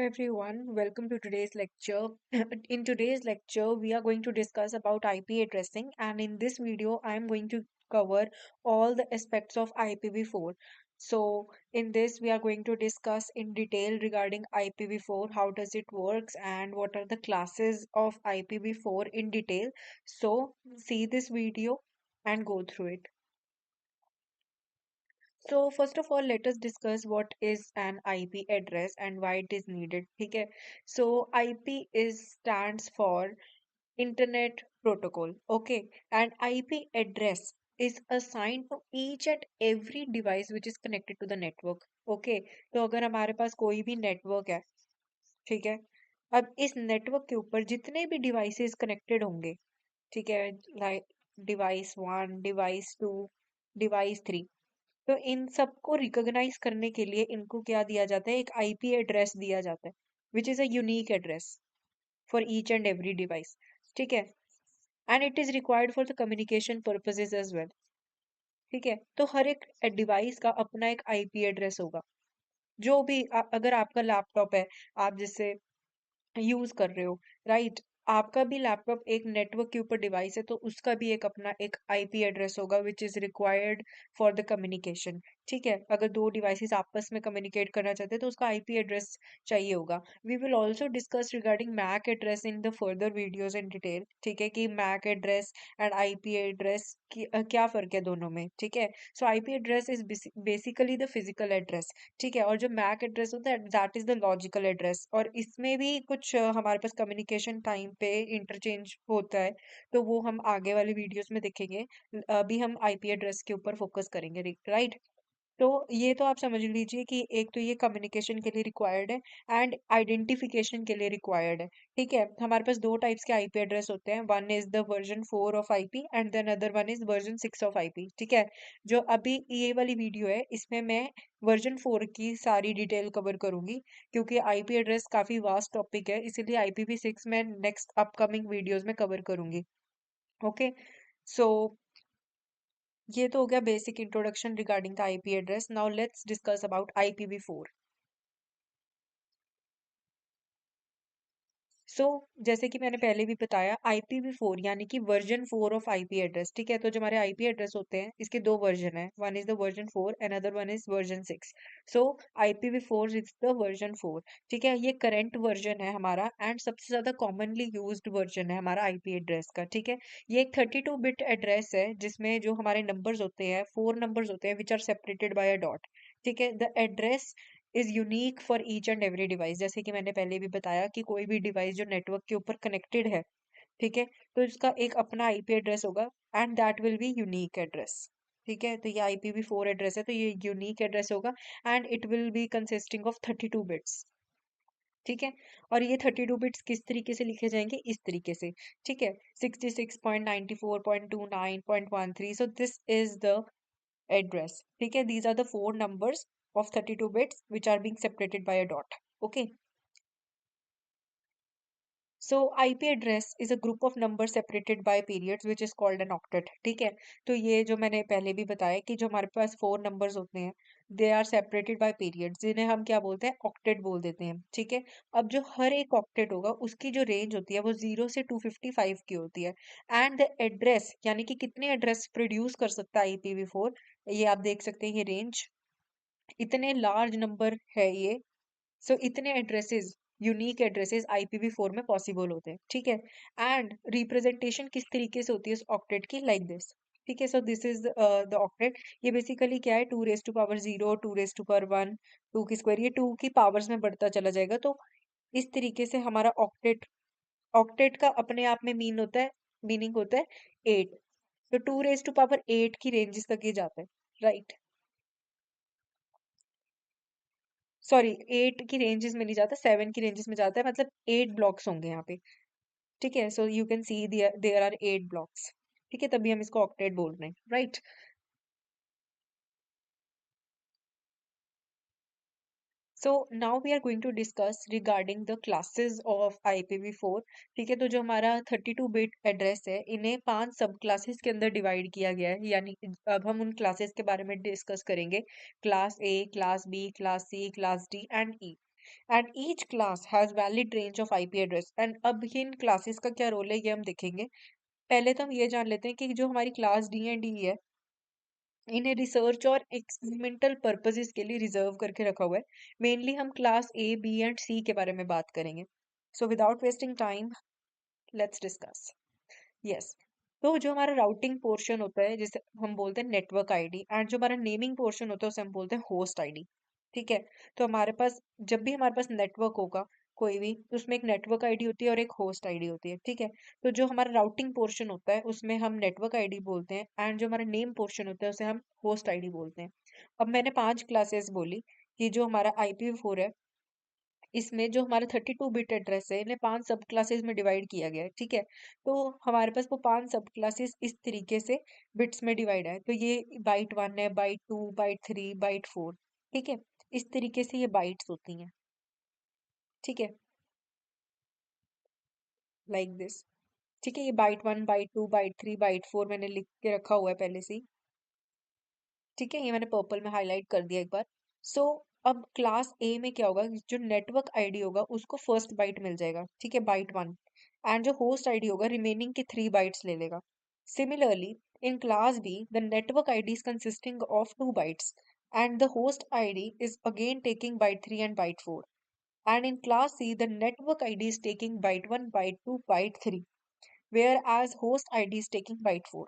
everyone, welcome to today's lecture. In today's lecture, we are going to discuss about IP addressing, and in this video, I am going to cover all the aspects of IPv4. So, in this, we are going to discuss in detail regarding IPv4, how does it works, and what are the classes of IPv4 in detail. So, see this video and go through it. So first of all, let us discuss what is an IP address and why it is needed. Okay. So IP is stands for Internet Protocol. Okay. And IP address is assigned to each and every device which is connected to the network. Okay. तो अगर हमारे पास कोई भी network है, ठीक है, अब इस नेटवर्क के ऊपर जितने भी डिवाइसेस कनेक्टेड होंगे, ठीक है, like device one, device two, device three, तो इन सबको रिकॉग्नाइज करने के लिए इनको क्या दिया जाता है, एक आईपी एड्रेस दिया जाता है, which is a unique address for each and every device. ठीक है. And it is required for the communication purposes as well. ठीक है. तो हर एक डिवाइस का अपना एक आईपी एड्रेस होगा. जो भी अगर आपका लैपटॉप है, आप जिससे यूज कर रहे हो, राइट, आपका भी लैपटॉप एक नेटवर्क के ऊपर डिवाइस है, तो उसका भी एक अपना एक आईपी एड्रेस होगा which is required for the communication. ठीक है. अगर दो डिवाइसेस आपस में कम्युनिकेट करना चाहते हैं तो उसका आईपी एड्रेस चाहिए होगा. We will also discuss regarding MAC address in the further videos in detail. ठीक है, कि MAC address and IP address की क्या फर्क है दोनों में. ठीक है. So IP address is basically the physical address. ठीक है. और जो मैक एड्रेस होता है that is the logical address, और इसमें भी कुछ हमारे पास कम्युनिकेशन टाइम पे इंटरचेंज होता है, तो वो हम आगे वाले वीडियोस में देखेंगे. अभी हम आईपी एड्रेस के ऊपर फोकस करेंगे, राइट. तो ये तो आप समझ लीजिए कि एक तो ये कम्युनिकेशन के लिए रिक्वायर्ड है एंड आइडेंटिफिकेशन के लिए रिक्वायर्ड है. ठीक है. हमारे पास दो टाइप्स के आईपी एड्रेस होते हैं. One is the version 4 of IP and then other one is version 6 of IP. ठीक है. जो अभी ये वाली वीडियो है, इसमें मैं वर्जन 4 की सारी डिटेल कवर करूंगी, क्योंकि आईपी एड्रेस काफी वास्ट टॉपिक है, इसीलिए IPv6 में नेक्स्ट अपकमिंग वीडियोस में कवर करूंगी. ओके. सो ये तो हो गया basic introduction regarding the IP address. Now let's discuss about IPv4. सो जैसे कि मैंने पहले भी बताया, IPv4 यानी कि वर्जन 4 ऑफ आईपी एड्रेस. ठीक है. तो जो हमारे आईपी एड्रेस होते हैं, इसके दो वर्जन है. One is the version 4 and other one is version 6. So IPv4 is the version 4. ठीक है. ये करंट वर्जन है हमारा एंड सबसे ज्यादा कॉमनली यूज्ड वर्जन है हमारा आईपी एड्रेस का. ठीक है. ये एक 32 बिट एड्रेस है, जिसमें जो हमारे नंबर्स होते हैं, 4 नंबर्स होते हैं which are separated by a dot. ठीक है. The address is unique for each and every device. जैसे कि मैंने पहले भी बताया कि कोई भी डिवाइस जो नेटवर्क के ऊपर कनेक्टेड है, ठीक है, तो इसका एक अपना आईपी एड्रेस होगा and that will be unique address. ठीक है. तो ये IPv4 एड्रेस है, तो ये यूनिक एड्रेस होगा and it will be consisting of 32 bits. ठीक है. और ये 32 बिट्स किस तरीके से लिखे जाएंगे, इस तरीके से. ठीक है. 66.94.29.13. So this is the address. ठीक है. These are the 4 numbers of 32 bits which are being separated by a dot. Okay. So IP address is a group of numbers separated by periods which is called an octet. ठीक है. तो ये जो मैंने पहले भी बताया कि जो हमारे पास 4 numbers होते हैं, they are separated by periods, जिन्हें हम क्या बोलते हैं, ऑक्टेट बोल देते हैं. ठीक है. अब जो हर एक ऑक्टेट होगा उसकी जो रेंज होती है वो 0 से 255 की होती है. एंड द एड्रेस यानी कि कितने एड्रेस प्रोड्यूस कर सकता है IPv4, ये आप देख सकते हैं, ये रेंज इतने लार्ज नंबर है ये. सो इतने एड्रेसेस, यूनिक एड्रेसेस IPv4 में पॉसिबल होते हैं. ठीक है. एंड रिप्रेजेंटेशन किस तरीके से होती है ऑक्टेट की, लाइक दिस. ठीक है. So this is the octet. ये बेसिकली क्या है, 2 raised to power 0, 2 raised to power 1, 2 की स्क्वायर, ये 2 की पावर्स में बढ़ता चला जाएगा. तो इस तरीके से हमारा ऑक्टेट, ऑक्टेट का अपने आप में मीनिंग होता है 8. तो 2 raised to power 8 की रेंजेस तक ये जाता है, राइट. सॉरी, 8 की रेंजेस में नहीं जाता, 7 की रेंजेस में जाता है, मतलब 8 ब्लॉक्स होंगे यहाँ पे. ठीक है. So you can see there are 8 blocks. ठीक है. तभी हम इसको ऑक्टेट बोल रहे हैं, right. So now we are going to discuss regarding the classes of IPv4. ठीक है. तो जो हमारा 32 बिट एड्रेस है, इन्हें 5 सब क्लासेस के अंदर डिवाइड किया गया है. यानी अब हम उन क्लासेस के बारे में डिस्कस करेंगे. Class A, class B, class C, class D and E. And each class has valid range of IP address. And अब इन क्लासेस का क्या रोल है ये हम देखेंगे। पहले तो हम ये जान लेते हैं कि जो हमारी क्लास डी एंड ई है, इन्हें रिसर्च और एक्सपेरिमेंटल पर्पसेस के लिए रिजर्व करके रखा हुआ है। मेनली हम क्लास ए बी एंड सी के बारे में बात करेंगे। So without wasting time, let's discuss. Yes, तो जो हमारा राउटिंग पोर्शन होता है जिसे हम बोलते हैं नेटवर्क आईडी, एंड जो हमारा नेमिंग पोर्शन होता है उसे हम बोलते हैं होस्ट आईडी। ठीक है। तो हमारे पास जब भी हमारे पास नेटवर्क होगा कोई भी, तो उसमें एक नेटवर्क आईडी होती है और एक होस्ट आईडी होती है। ठीक है। तो जो हमारा राउटिंग पोर्शन होता है उसमें हम नेटवर्क आईडी बोलते हैं, एंड जो हमारा नेम पोर्शन होता है उसे हम होस्ट आईडी बोलते हैं। अब मैंने 5 क्लासेस बोली कि जो हमारा IPv4 है, इसमें जो हमारा 32 बिट एड्रेस है इन्हें 5 सब क्लासेस में डिवाइड किया गया है। ठीक है। तो हमारे पास वो 5 सब क्लासेस इस तरीके से बिट्स में डिवाइड है। तो ये बाइट 1 है, बाइट 2, बाइट 3, बाइट 4। ठीक है। इस तरीके से ये बाइट्स होती हैं। ठीक है, लाइक दिस। ठीक है, ये बाइट 1, बाइट 2, बाइट 3, बाइट 4 मैंने लिख के रखा हुआ है पहले से ही। ठीक है, ये मैंने पर्पल में हाईलाइट कर दिया एक बार। सो अब क्लास ए में क्या होगा, जो नेटवर्क आईडी होगा उसको फर्स्ट बाइट मिल जाएगा। ठीक है, बाइट 1। एंड जो होस्ट आईडी होगा रिमेनिंग के 3 बाइट्स ले लेगा। Similarly in class B the network ID is consisting of 2 bytes and the host ID is again taking byte 3 and byte 4। And in class C, the network ID is taking byte 1, byte 2, byte 3, whereas host ID is taking byte 4।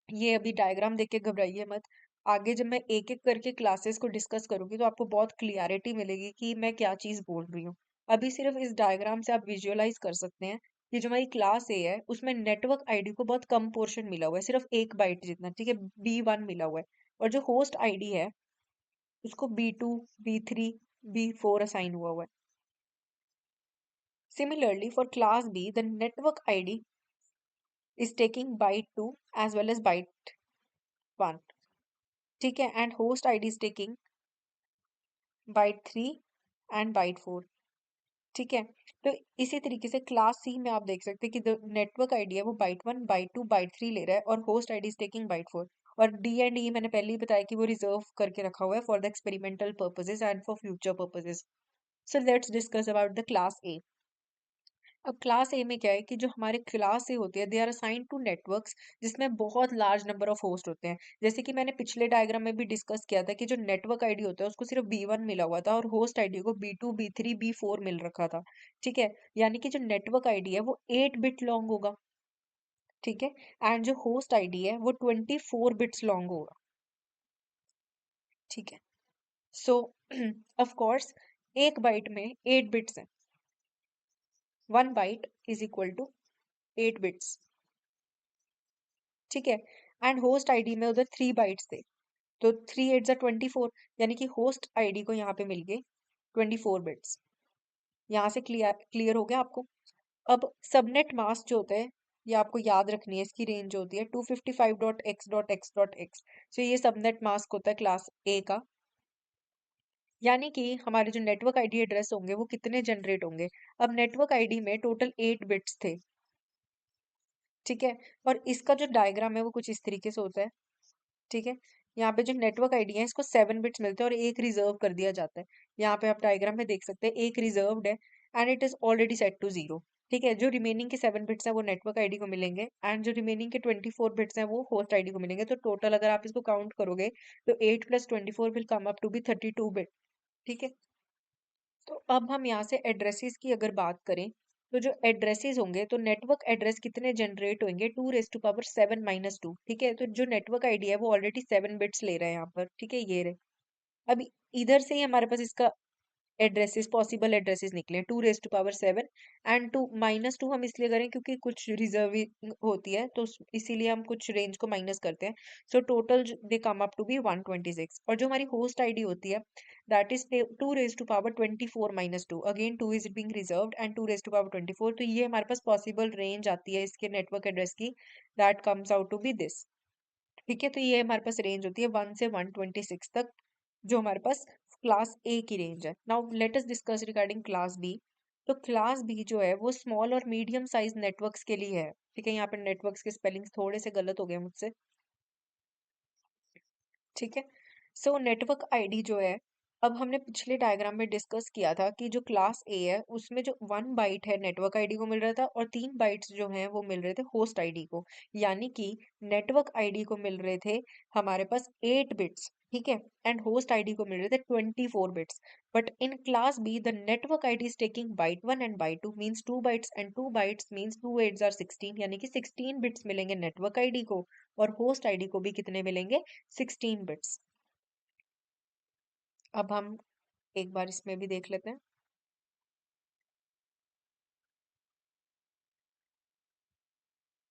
ये अभी diagram देख के घबराइए मत। आगे जब मैं एक एक करके क्लासेस को डिस्कस करूंगी तो आपको बहुत क्लियरिटी मिलेगी कि मैं क्या चीज बोल रही हूँ। अभी सिर्फ इस डायग्राम से आप विजुअलाइज कर सकते हैं कि जो हमारी क्लास ए है उसमें नेटवर्क आईडी को बहुत कम पोर्शन मिला हुआ है, सिर्फ 1 बाइट जितना। ठीक है, B1 मिला हुआ है। और जो होस्ट आईडी है उसको B2, B3, B4 असाइन हुआ हुआ है। Similarly, for class B, the network ID is taking byte 2 as well as byte 1। ठीक है, and host ID is taking byte 3 and byte 4। ठीक है। तो इसी तरीके से क्लास सी में आप देख सकते हैं कि जो नेटवर्क आईडी है वो बाइट 1, बाइट 2, बाइट 3 ले रहा है और host ID is taking byte 4। और डी एंड ई मैंने पहले ही बताया कि वो रिजर्व करके रखा हुआ है for the experimental purposes and for future purposes. So let's discuss about the class ए। अब क्लास ए में क्या है कि जो हमारे क्लास ए होती है they are assign to networks जिसमें बहुत लार्ज नंबर ऑफ होस्ट होते हैं। जैसे कि मैंने पिछले डायग्राम में भी डिस्कस किया था कि जो नेटवर्क आईडी होता है उसको सिर्फ B1 मिला हुआ था और होस्ट आईडी को B2, B3, B4 मिल रखा था। ठीक है, यानी कि जो नेटवर्क आईडी है वो 8 बिट लॉन्ग होगा। ठीक है। एंड जो होस्ट आईडी है वो 24 बिट्स लॉन्ग होगा। ठीक है। सो ऑफ कोर्स एक बाइट में 8 बिट्स है। 1 byte is equal to 8 bits. ठीक है। एंड होस्ट आईडी में उधर 3 बाइट्स थे, तो 3 8 जा 24, यानी कि होस्ट आईडी को यहाँ पे मिल गए 24 बिट्स। यहाँ से क्लियर हो गया आपको। अब सबनेट मास्क जो होता है ये आपको याद रखनी है, इसकी रेंज जो होती है 255.x.x.x। तो ये सबनेट मास्क होता है क्लास ए का। यानी कि हमारे जो नेटवर्क आईडी एड्रेस होंगे वो कितने जनरेट होंगे। अब नेटवर्क आईडी में टोटल 8 बिट्स थे। ठीक है। और इसका जो डायग्राम है वो कुछ इस तरीके से होता है। ठीक है। यहाँ पे जो नेटवर्क आईडी है इसको 7 बिट्स मिलते हैं और एक रिजर्व कर दिया जाता है। यहाँ पे आप डायग्राम में देख सकते हैं एक रिजर्व्ड है and it is already set to 0। ठीक है, जो रिमेनिंग के 7 बिट्स हैं वो नेटवर्क आईडी को मिलेंगे एंड जो रिमेनिंग के 24 बिट्स हैं वो होस्ट आईडी को मिलेंगे। तो टोटल अगर आप इसको काउंट करोगे तो 8 + 24 will come up to be 32 bit. ठीक है। तो अब हम यहाँ से एड्रेसेस की अगर बात करें तो जो एड्रेसेस होंगे तो नेटवर्क एड्रेस कितने जनरेट होंगे, 2⁻7 - 2। ठीक है, तो जो नेटवर्क आईडी है वो ऑलरेडी 7 बिट्स ले रहे हैं यहाँ पर। ठीक है, ये रहे। अब इधर से ही हमारे पास इसका एड्रेसेस, पॉसिबल एड्रेसेस निकले 2⁻7। एंड टू -2 हम इसलिए करें क्योंकि कुछ रिजर्व होती है तो इसीलिए हम कुछ रेंज को माइनस करते हैं। So total they come up to be 126। और जो हमारी होस्ट आईडी होती है that is 2⁻24 - 2। Again 2 is being reserved and 2⁻24। तो ये हमारे पास पॉसिबल रेंज आती है इसके नेटवर्क एड्रेस की, that comes out to be this. ठीक है, तो ये हमारे पास रेंज होती है 1 से 126 तक, जो हमारे पास क्लास ए की रेंज है। Now let us discuss regarding class B. तो क्लास बी जो है वो स्मॉल और मीडियम साइज नेटवर्क्स के लिए है। ठीक है, यहाँ पे नेटवर्क्स के स्पेलिंग्स थोड़े से गलत हो गए मुझसे। ठीक है। सो नेटवर्क आईडी जो है अब हमने पिछले डायग्राम में डिस्कस किया था कि जो क्लास ए है उसमें जो 1 बाइट है नेटवर्क आईडी को मिल रहा था और 3 बाइट्स जो हैं वो मिल रहे थे होस्ट आईडी को। यानी कि नेटवर्क आईडी को मिल रहे थे हमारे पास 8 बिट्स, ठीक है, एंड होस्ट आईडी को मिल रहे थे 24 bits. But in class B the network ID is taking byte 1 and byte 2 means 2 bytes and 2 bytes means 2 8s are 16, यानी कि 16 बिट्स मिलेंगे नेटवर्क आईडी को और होस्ट आईडी को भी कितने मिलेंगे, 16 बिट्स। अब हम एक बार इसमें भी देख लेते हैं।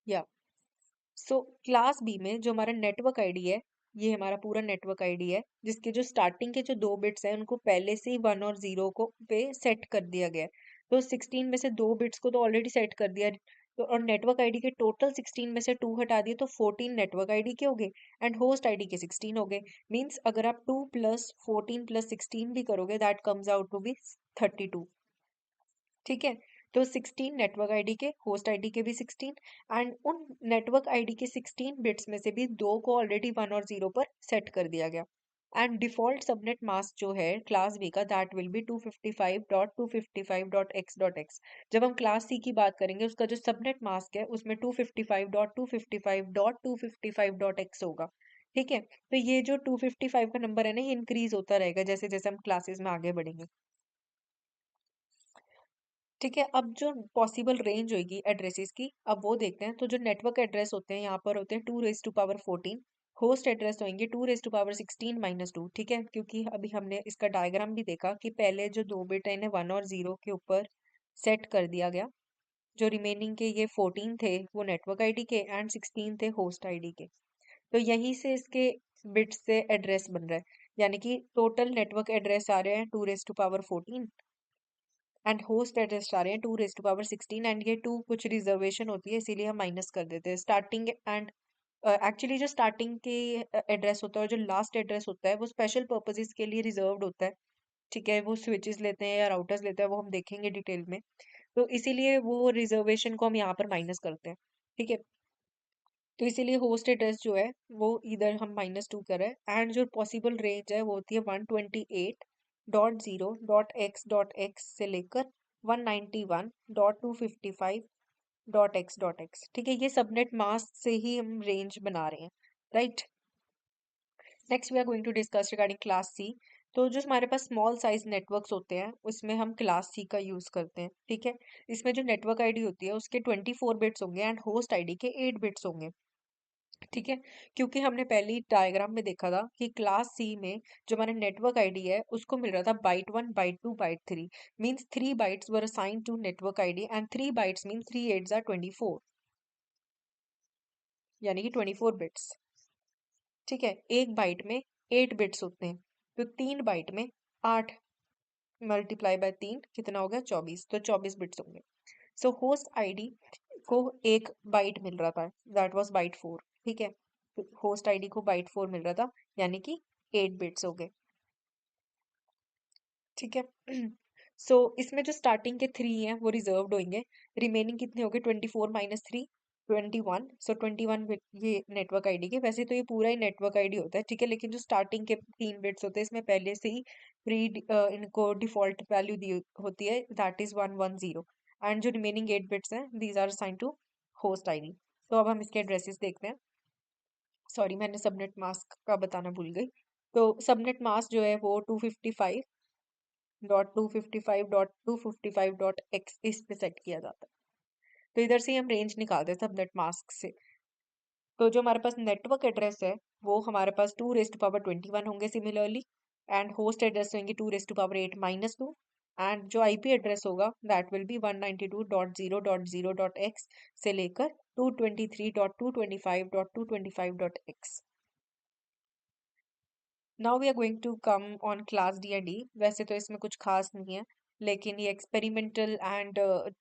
या सो क्लास बी में जो हमारा नेटवर्क आईडी है, ये हमारा पूरा नेटवर्क आईडी है जिसके जो स्टार्टिंग के जो 2 बिट्स हैं उनको पहले से ही 1 और 0 को पे सेट कर दिया गया है। तो 16 में से 2 बिट्स को तो ऑलरेडी सेट कर दिया है। तो और नेटवर्क आईडी के टोटल 16 में से 2 हटा दिए तो 14 नेटवर्क आईडी के हो गए एंड होस्ट आईडी के 16 हो गए। मीन्स अगर आप 2 + 14 + 16 भी करोगे that comes out to be 32। ठीक है, तो 16 नेटवर्क आईडी के, होस्ट आईडी के भी 16, एंड उन नेटवर्क आईडी के 16 बिट्स में से भी दो को ऑलरेडी 1 और 0 पर सेट कर दिया गया। एंड डिफॉल्ट सबनेट मास्क जो है क्लास बी का दैट विल बी 255.255.x.x। जब हम क्लास सी की बात करेंगे उसका जो सबनेट मास्क है उसमें 255.255.255.x होगा। ठीक है, तो ये जो 255 का नंबर है ना ये इंक्रीज होता रहेगा जैसे जैसे हम क्लासेस में आगे बढ़ेंगे। ठीक है, अब जो पॉसिबल रेंज होगी एड्रेसेस की अब वो देखते हैं। तो जो नेटवर्क एड्रेस होते हैं यहाँ पर होते हैं 2 raised to power 14। Host address होंगे 2 raised to power 16 - 2। ठीक है, क्योंकि अभी हमने इसका डायग्राम भी देखा कि पहले जो 2 बिट है इन्हें 1 और 0 के ऊपर सेट कर दिया गया। जो रिमेनिंग के ये 14 थे वो नेटवर्क आईडी के एंड 16 थे होस्ट आईडी के। तो यहीं से इसके बिट से एड्रेस बन रहा है, यानी कि टोटल नेटवर्क एड्रेस आ रहे हैं 2 raised to power 14 and host address आ रहे हैं 2 raised to power 16। एंड ये 2 कुछ रिजर्वेशन होती है इसीलिए हम माइनस कर देते हैं स्टार्टिंग एंड एक्चुअली जो स्टार्टिंग के एड्रेस होता है और जो लास्ट एड्रेस होता है वो स्पेशल पर्पसेस के लिए रिजर्व्ड होता है। ठीक है, वो स्विचेस लेते हैं या राउटर्स लेते हैं वो हम देखेंगे डिटेल में। तो इसीलिए वो रिजर्वेशन को हम यहाँ पर माइनस करते हैं। ठीक है, तो इसीलिए होस्ट एड्रेस जो है वो इधर हम -2 कर रहे हैं एंड जो पॉसिबल रेंज है वो होती है 128.0.x.x से लेकर 191.255.x.x। ठीक है, ये सबनेट मास्क से ही हम रेंज बना रहे हैं, right. Next we are going to discuss regarding class C. तो जो हमारे पास स्मॉल साइज नेटवर्क्स होते हैं उसमें हम क्लास सी का यूज करते हैं। ठीक है, इसमें जो नेटवर्क आईडी होती है उसके 24 बिट्स होंगे एंड होस्ट आईडी के 8 बिट्स होंगे। ठीक है, क्योंकि हमने पहली डायग्राम में देखा था कि क्लास सी में जो हमारा नेटवर्क आईडी है उसको मिल रहा था byte 1 byte 2 byte 3 means 3 bytes were assign to network ID and 3 bytes mean 3 8s are 24, यानी कि 24 बिट्स। ठीक है, एक बाइट में 8 बिट्स होते हैं तो 3 बाइट में 8 मल्टीप्लाई बाय 3 कितना हो गया 24, तो 24 बिट्स होंगे। सो होस्ट आईडी को एक बाइट मिल रहा था दैट वाज बाइट 4। ठीक है, होस्ट आईडी को बाइट 4 मिल रहा था यानी कि 8 बिट्स हो गए। ठीक है, सो इसमें जो स्टार्टिंग के 3 हैं वो रिजर्व्ड होंगे। रिमेनिंग कितने हो गए 24 - 3 21। सो 21 ये नेटवर्क आईडी के, वैसे तो ये पूरा ही नेटवर्क आईडी होता है। ठीक है, लेकिन जो स्टार्टिंग के 3 बिट्स होते हैं इसमें पहले से ही प्री इनको डिफॉल्ट वैल्यू दी होती है दैट इज 110 एंड जो रिमेनिंग 8 बिट्स हैं these are assigned to host ID. तो अब हम इसके एड्रेसेस देखते हैं। सॉरी मैंने सबनेट मास्क का बताना भूल गई। तो सबनेट मास्क जो है वो 255.255.255.x इस पे सेट किया जाता है। तो इधर से ही हम रेंज निकालते हैं सबनेट मास्क से। तो जो हमारे पास नेटवर्क एड्रेस है वो हमारे पास 2 raised to power 21 होंगे सिमिलरली एंड होस्ट एड्रेस होंगे 2 raised to power 8 - 2 एंड जो आईपी एड्रेस होगा दैट विल बी 192.0.0.x से लेकर 223.225.225.x। Now we are going to come on class D and E. वैसे तो इसमें कुछ खास नहीं है लेकिन ये एक्सपेरिमेंटल एंड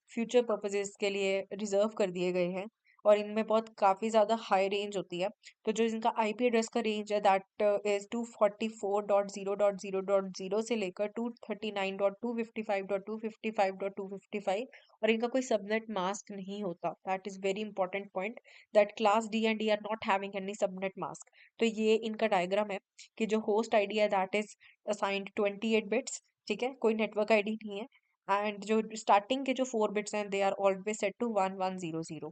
फ्यूचर पर्पसेस के लिए रिजर्व कर दिए गए हैं। और इनमें बहुत काफी ज्यादा हाई रेंज होती है। तो जो इनका आईपी एड्रेस का रेंज है दैट इज 244.0.0.0 से लेकर 239.255.255.255, और इनका कोई सबनेट मास्क नहीं होता। That is very important point, that class D and D R not having any subnet mask. तो ये इनका डायग्राम है कि जो होस्ट आईडी है दैट इज असाइंड 28 बिट्स, ठीक है, कोई नेटवर्क आईडी नहीं है। एंड जो स्टार्टिंग के जो 4 बिट्स हैं they are always set to 1100।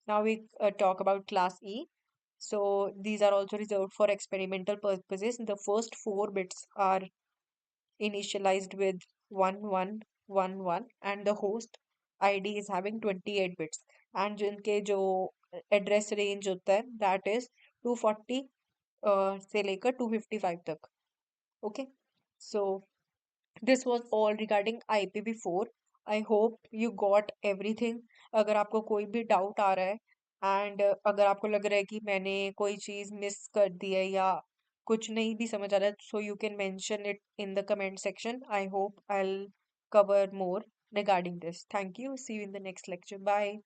Now we talk about class E. So these are also reserved for experimental purposes. The first 4 bits are initialized with 1111, and the host ID is having 28 bits. And जिनके जो address range होता है that is 240 से लेकर 255 तक। Okay, so this was all regarding IPv4. I hope you got everything. अगर आपको कोई भी डाउट आ रहा है एंड अगर आपको लग रहा है कि मैंने कोई चीज़ मिस कर दी है या कुछ नहीं भी समझ आ रहा है, so you can mention it in the comment section. I hope I will cover more regarding this. Thank you. See you in the next lecture. Bye.